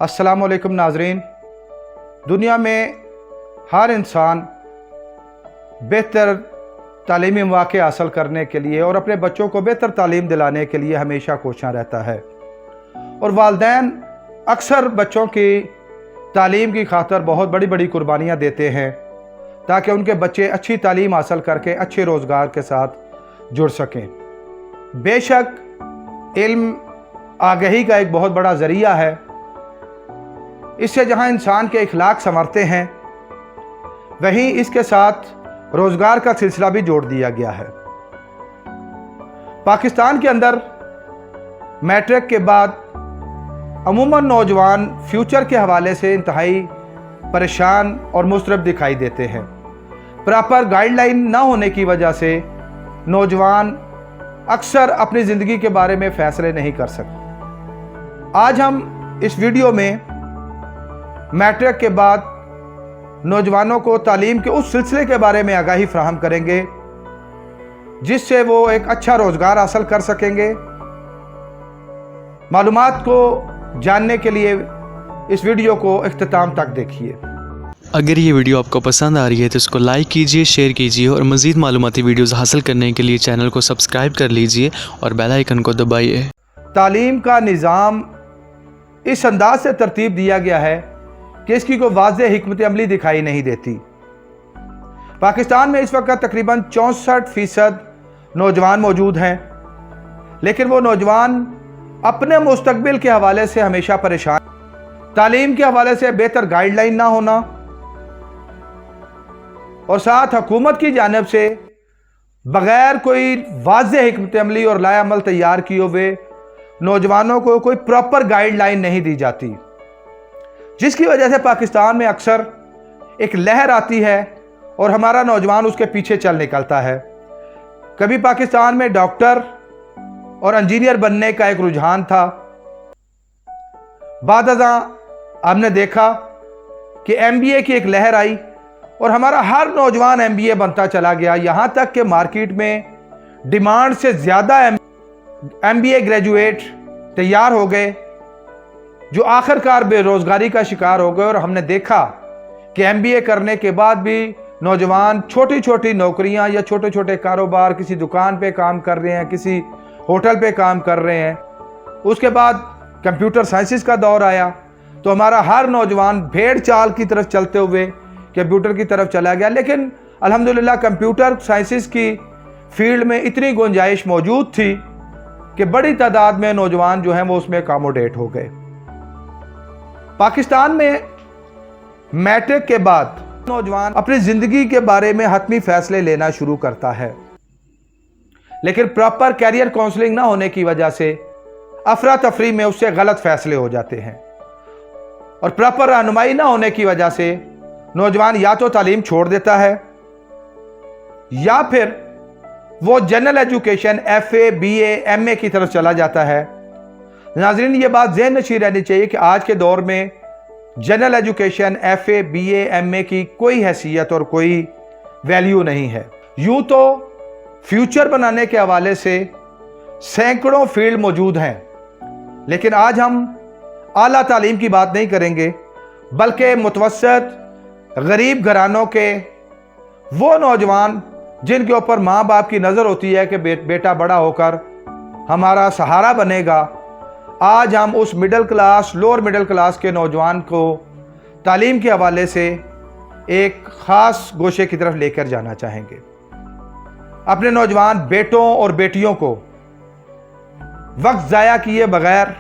अस्सलामु अलैकुम नाज़रीन। दुनिया में हर इंसान बेहतर तालीमी मौक़े हासिल करने के लिए और अपने बच्चों को बेहतर तालीम दिलाने के लिए हमेशा कोशिश रहता है, और वालिदैन अक्सर बच्चों की तालीम की खातिर बहुत बड़ी बड़ी कुर्बानियाँ देते हैं ताकि उनके बच्चे अच्छी तालीम हासिल करके अच्छे रोज़गार के साथ जुड़ सकें। बेशक इल्म आगही का एक बहुत बड़ा ज़रिया है। इससे जहाँ इंसान के इखलाक संवरते हैं, वहीं इसके साथ रोज़गार का सिलसिला भी जोड़ दिया गया है। पाकिस्तान के अंदर मैट्रिक के बाद अमूमन नौजवान फ्यूचर के हवाले से इंतहाई परेशान और मुस्तरब दिखाई देते हैं। प्रॉपर गाइडलाइन ना होने की वजह से नौजवान अक्सर अपनी ज़िंदगी के बारे में फ़ैसले नहीं कर सकते। आज हम इस वीडियो में मैट्रिक के बाद नौजवानों को तालीम के उस सिलसिले के बारे में आगाही फराहम करेंगे जिससे वो एक अच्छा रोज़गार हासिल कर सकेंगे। मालूमात को जानने के लिए इस वीडियो को इख्तिताम तक देखिए। अगर ये वीडियो आपको पसंद आ रही है तो इसको लाइक कीजिए, शेयर कीजिए और मज़ीद मालूमाती वीडियोज़ हासिल करने के लिए चैनल को सब्सक्राइब कर लीजिए और बेल आइकन को दबाइए। तालीम का निज़ाम इस अंदाज से तरतीब दिया गया है कि इसकी कोई वाज़ेह हिकमत अमली दिखाई नहीं देती। पाकिस्तान में इस वक्त तकरीबन 64% नौजवान मौजूद हैं, लेकिन वो नौजवान अपने मुस्तकबिल के हवाले से हमेशा परेशान। तालीम के हवाले से बेहतर गाइडलाइन ना होना और साथ हुकूमत की जानिब से बग़ैर कोई वाज़ेह हिकमत अमली और लाएअमल तैयार किए हुए नौजवानों को कोई प्रॉपर गाइडलाइन नहीं दी जाती, जिसकी वजह से पाकिस्तान में अक्सर एक लहर आती है और हमारा नौजवान उसके पीछे चल निकलता है। कभी पाकिस्तान में डॉक्टर और इंजीनियर बनने का एक रुझान था, बाद हमने देखा कि MBA की एक लहर आई और हमारा हर नौजवान MBA बनता चला गया। यहाँ तक कि मार्केट में डिमांड से ज़्यादा MBA ग्रेजुएट तैयार हो गए जो आखिरकार बेरोज़गारी का शिकार हो गए। और हमने देखा कि MBA करने के बाद भी नौजवान छोटी छोटी नौकरियां या छोटे छोटे कारोबार, किसी दुकान पे काम कर रहे हैं, किसी होटल पे काम कर रहे हैं। उसके बाद कंप्यूटर साइंसेस का दौर आया तो हमारा हर नौजवान भेड़ चाल की तरफ चलते हुए कंप्यूटर की तरफ चला गया। लेकिन अल्हम्दुलिल्लाह कंप्यूटर साइंसेस की फील्ड में इतनी गुंजाइश मौजूद थी कि बड़ी तादाद में नौजवान जो हैं वो उसमें अकोमोडेट हो गए। पाकिस्तान में मैट्रिक के बाद नौजवान अपनी ज़िंदगी के बारे में हतमी फ़ैसले लेना शुरू करता है, लेकिन प्रॉपर कैरियर काउंसलिंग ना होने की वजह से अफरा तफरी में उससे गलत फ़ैसले हो जाते हैं, और प्रॉपर रहनुमाई ना होने की वजह से नौजवान या तो तालीम छोड़ देता है या फिर वो general education FA BA MA की तरफ चला जाता है। नाज़रीन, ये बात ज़हन नशीं रहनी चाहिए कि आज के दौर में general education FA BA MA की कोई हैसियत और कोई वैल्यू नहीं है। यूँ तो फ्यूचर बनाने के हवाले से सैकड़ों फील्ड मौजूद हैं, लेकिन आज हम आला तालीम की बात नहीं करेंगे, बल्कि मुतवस्सित गरीब घरानों के वो नौजवान जिनके ऊपर माँ बाप की नज़र होती है कि बेटा बड़ा होकर हमारा सहारा बनेगा। आज हम उस middle class, lower middle class के नौजवान को तालीम के हवाले से एक ख़ास गोशे की तरफ लेकर जाना चाहेंगे। अपने नौजवान बेटों और बेटियों को वक्त ज़ाया किए बगैर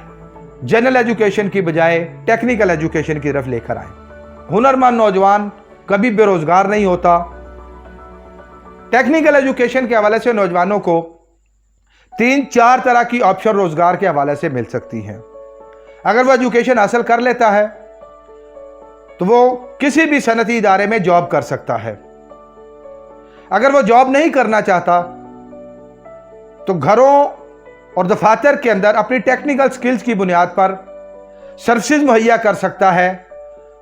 जनरल एजुकेशन की बजाय टेक्निकल एजुकेशन की तरफ लेकर आएँ। हुनरमंद नौजवान कभी बेरोज़गार नहीं होता। टेक्निकल एजुकेशन के हवाले से नौजवानों को 3-4 तरह की ऑप्शन रोज़गार के हवाले से मिल सकती हैं। अगर वो एजुकेशन हासिल कर लेता है तो वो किसी भी सनती इदारे में जॉब कर सकता है। अगर वो जॉब नहीं करना चाहता तो घरों और दफातर के अंदर अपनी टेक्निकल स्किल्स की बुनियाद पर सर्विसेज मुहैया कर सकता है,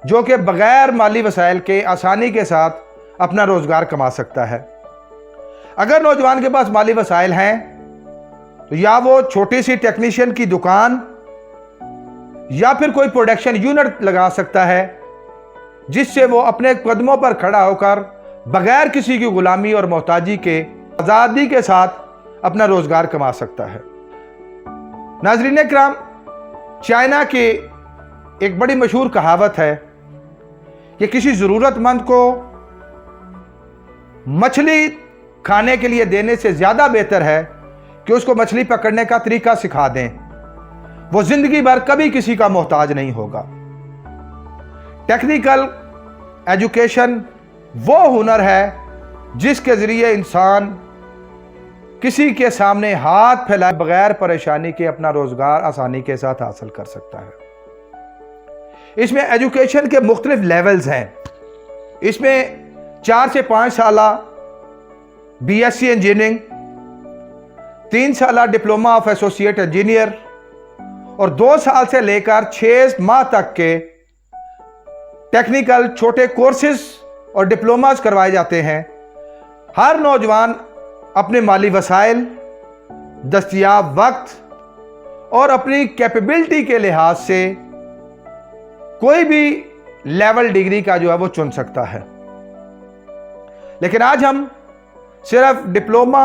जो कि बग़ैर माली वसाइल के आसानी के साथ अपना रोज़गार कमा सकता है। अगर नौजवान के पास माली वसाइल हैं तो या वो छोटी सी टेक्नीशियन की दुकान या फिर कोई प्रोडक्शन यूनिट लगा सकता है जिससे वो अपने कदमों पर खड़ा होकर बगैर किसी की गुलामी और मोहताजी के आज़ादी के साथ अपना रोजगार कमा सकता है। नाज़रीन इकराम, चाइना की एक बड़ी मशहूर कहावत है कि किसी ज़रूरतमंद को मछली खाने के लिए देने से ज़्यादा बेहतर है कि उसको मछली पकड़ने का तरीका सिखा दें। वो ज़िंदगी भर कभी किसी का मोहताज नहीं होगा। टेक्निकल एजुकेशन वो हुनर है जिसके ज़रिए इंसान किसी के सामने हाथ फैलाए बगैर परेशानी के अपना रोज़गार आसानी के साथ हासिल कर सकता है। इसमें एजुकेशन के मुख्तलिफ लेवल्स हैं। इसमें 4 से 5 साल BSc इंजीनियरिंग, 3 साल डिप्लोमा ऑफ एसोसिएट इंजीनियर और 2 साल से लेकर 6 माह तक के टेक्निकल छोटे कोर्सेज और डिप्लोमास करवाए जाते हैं। हर नौजवान अपने माली वसाइल, दस्तयाब वक्त और अपनी कैपेबिलिटी के लिहाज से कोई भी लेवल डिग्री का जो है वो चुन सकता है। लेकिन आज हम सिर्फ डिप्लोमा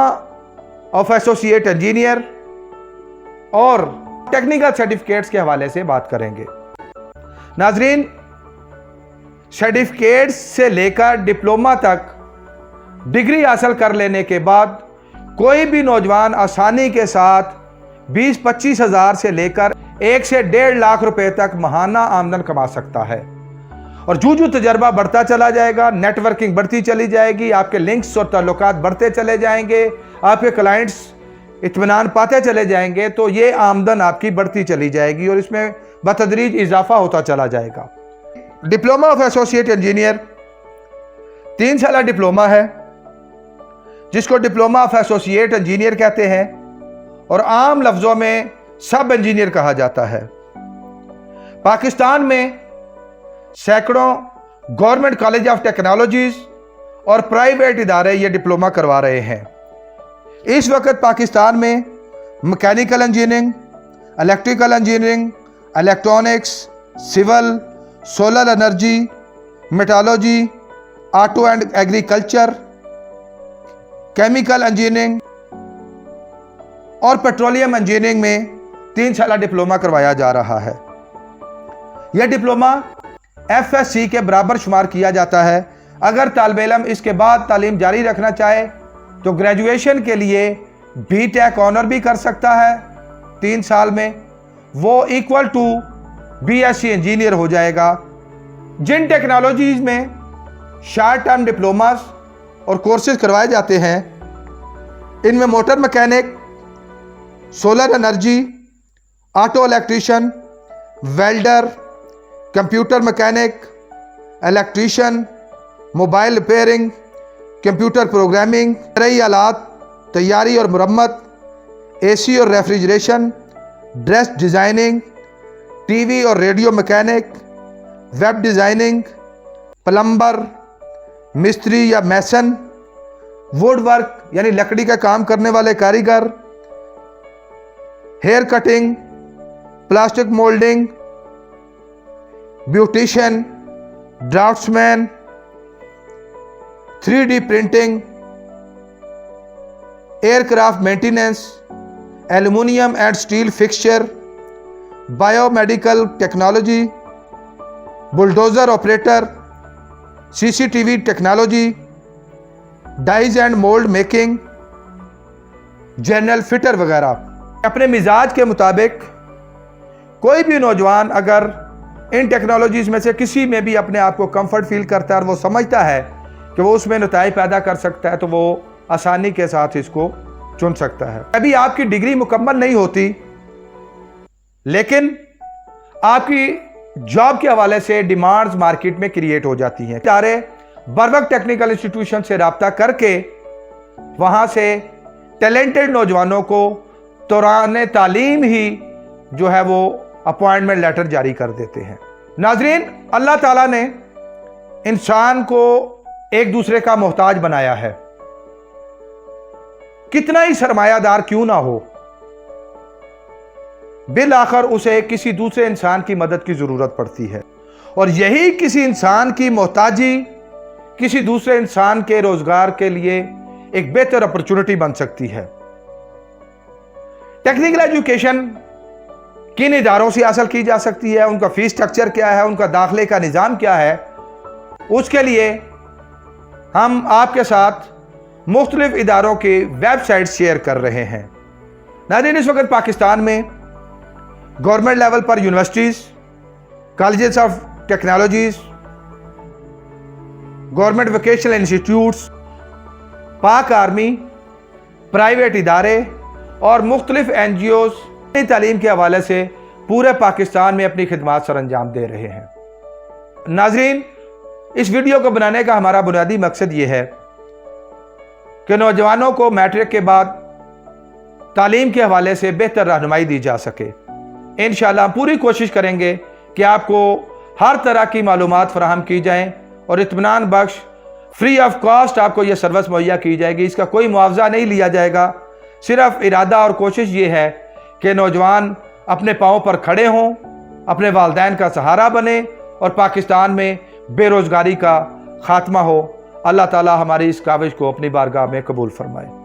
ऑफ एसोसिएट इंजीनियर और टेक्निकल सर्टिफिकेट्स के हवाले से बात करेंगे। नाजरीन, सर्टिफिकेट्स से लेकर डिप्लोमा तक डिग्री हासिल कर लेने के बाद कोई भी नौजवान आसानी के साथ 20-25 हज़ार से लेकर 1 से 1.5 लाख रुपए तक माहाना आमदन कमा सकता है। और जो तजर्बा बढ़ता चला जाएगा, नेटवर्किंग बढ़ती चली जाएगी, आपके लिंक्स और ताल्लुकात बढ़ते चले जाएंगे, आपके क्लाइंट्स इत्मीनान पाते चले जाएंगे, तो ये आमदन आपकी बढ़ती चली जाएगी और इसमें बतदरीज इजाफा होता चला जाएगा। डिप्लोमा ऑफ एसोसिएट इंजीनियर 3 साल डिप्लोमा है जिसको डिप्लोमा ऑफ एसोसिएट इंजीनियर कहते हैं और आम लफ्ज़ों में सब इंजीनियर कहा जाता है। पाकिस्तान में सैकड़ों गवर्नमेंट कॉलेज ऑफ टेक्नोलॉजीज और प्राइवेट इदारे ये डिप्लोमा करवा रहे हैं। इस वक्त पाकिस्तान में mechanical engineering, electrical engineering, electronics, civil, solar energy, metallurgy, auto and agriculture, chemical engineering और पेट्रोलियम इंजीनियरिंग में 3 साल डिप्लोमा करवाया जा रहा है। यह डिप्लोमा FSC के बराबर शुमार किया जाता है। अगर तालिब इल्म इसके बाद तालीम जारी रखना चाहे तो ग्रेजुएशन के लिए BTech ऑनर भी कर सकता है 3 साल में, वो इक्वल टू BSc इंजीनियर हो जाएगा। जिन टेक्नोलॉजीज में शॉर्ट टर्म डिप्लोमास और कोर्सेज करवाए जाते हैं इनमें motor mechanic, solar energy, auto electrician, welder, computer mechanic, electrician, mobile repairing, computer programming, रई आलात, तैयारी और मुरम्मत, AC और रेफ्रिजरेशन, ड्रेस डिज़ाइनिंग, TV और radio mechanic, web designing, plumber, मिस्त्री या मैसन, वुड वर्क यानी लकड़ी का काम करने वाले कारीगर, hair cutting, plastic moulding, beautician, draughtsman, 3D printing, aircraft maintenance, aluminium and steel fixture, biomedical technology, bulldozer operator, CCTV technology, dies and mould making, general fitter वगैरह। अपने मिजाज के मुताबिक कोई भी नौजवान अगर इन टेक्नोलॉजीज़ में से किसी में भी अपने आप को कंफर्ट फील करता है और वो समझता है कि वो उसमें नताइज पैदा कर सकता है तो वो आसानी के साथ इसको चुन सकता है। अभी आपकी डिग्री मुकम्मल नहीं होती लेकिन आपकी जॉब के हवाले से डिमांड्स मार्केट में क्रिएट हो जाती हैं। इदारे बरवक्त टेक्निकल इंस्टीट्यूशन से रब्ता करके वहाँ से टैलेंटेड नौजवानों को दौरान तालीम ही जो है वो अपॉइंटमेंट लेटर जारी कर देते हैं। नाजरीन, अल्लाह ताला ने इंसान को एक दूसरे का मोहताज बनाया है, कितना ही सरमायादार क्यों ना हो, बिलाखिर उसे किसी दूसरे इंसान की मदद की ज़रूरत पड़ती है, और यही किसी इंसान की मोहताजी किसी दूसरे इंसान के रोजगार के लिए एक बेहतर अपॉर्चुनिटी बन सकती है। टेक्निकल एजुकेशन किन इदारों से हासिल की जा सकती है, उनका फीस स्ट्रक्चर क्या है, उनका दाखिले का निज़ाम क्या है, उसके लिए हम आपके साथ मुख्तलिफ इदारों की वेबसाइट शेयर कर रहे हैं। नाज़रीन, इस वक्त पाकिस्तान में गवर्नमेंट लेवल पर universities, colleges of technologies, government vocational institutes, पाक आर्मी, प्राइवेट इदारे और मुख्तलिफ NGOs तालीम के हवाले से पूरे पाकिस्तान में अपनी खिदमात सर अंजाम दे रहे हैं। नाजरीन, इस वीडियो को बनाने का हमारा बुनियादी मकसद ये है कि नौजवानों को मैट्रिक के बाद तालीम के हवाले से बेहतर रहनुमाई दी जा सके। इंशाअल्लाह पूरी कोशिश करेंगे कि आपको हर तरह की मालूमात फराहम की जाएँ और इत्मीनान बख्श फ्री ऑफ कॉस्ट आपको यह सर्विस मुहैया की जाएगी। इसका कोई मुआवजा नहीं लिया जाएगा। सिर्फ इरादा और कोशिश ये है कि नौजवान अपने पाँव पर खड़े हों, अपने वालिदैन का सहारा बने और पाकिस्तान में बेरोज़गारी का खात्मा हो। अल्लाह ताला हमारी इस काविश को अपनी बारगाह में कबूल फरमाए।